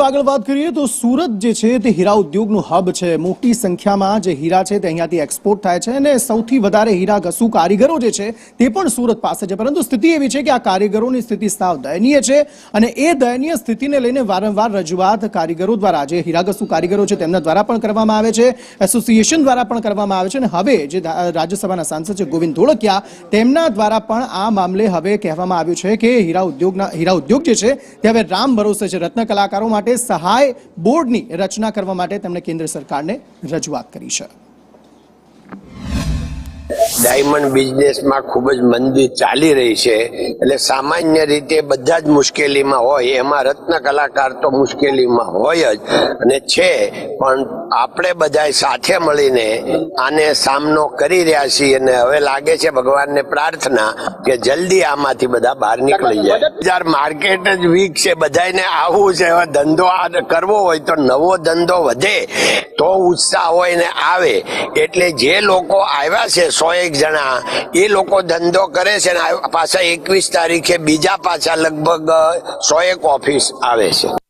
આગળ વાત કરીએ તો સુરત જે છે તે હીરા ઉદ્યોગનું હબ છે। મોટી સંખ્યામાં જે હીરા છે તે અહીંયાથી એક્સપોર્ટ થાય છે અને સૌથી વધારે હીરા ઘસુ કારીગરો જે છે તે પણ સુરત પાસે છે। પરંતુ સ્થિતિ એવી છે કે આ કારીગરોની સ્થિતિ સાવ દયનીય છે અને એ દયનીય સ્થિતિને લઈને વારંવાર રજૂઆત કારીગરો દ્વારા, જે હીરા ઘસુ કારીગરો છે તેમના દ્વારા પણ કરવામાં આવે છે, એસોસિએશન દ્વારા પણ કરવામાં આવે છે અને હવે જે રાજ્યસભાના સાંસદ છે ગોવિંદ ધોળકિયા, તેમના દ્વારા પણ આ મામલે હવે કહેવામાં આવ્યું છે કે હીરા ઉદ્યોગ જે છે તે હવે રામ ભરોસે છે। રત્ન કલાકારો માટે સહાય બોર્ડની રચના કરવા માટે તેમણે કેન્દ્ર સરકારને રજૂઆત કરી છે। ડાયમંડ બિઝનેસમાં ખૂબ જ મંદી ચાલી રહી છે, એટલે સામાન્ય રીતે બધા જ મુશ્કેલીમાં હોય, એમાં રત્ન કલાકાર તો મુશ્કેલીમાં હોય જ અને છે, પણ આપણે બધા સાથે મળીને આને સામનો કરી રહ્યા છીએ અને હવે લાગે છે ભગવાનને પ્રાર્થના કે જલ્દી આમાંથી બધા બહાર નીકળી જાય। બજાર માર્કેટ જ વીક છે, બધાને આવવું છે, હવે ધંધો કરવો હોય તો નવો ધંધો વધે તો ઉત્સાહ હોય ને આવે, એટલે જે લોકો આવ્યા છે 101 જણા, એ લોકો ધંધો કરે છે ને પાછા 21 તારીખે બીજા પાછા લગભગ 101 ઓફિસ આવે છે।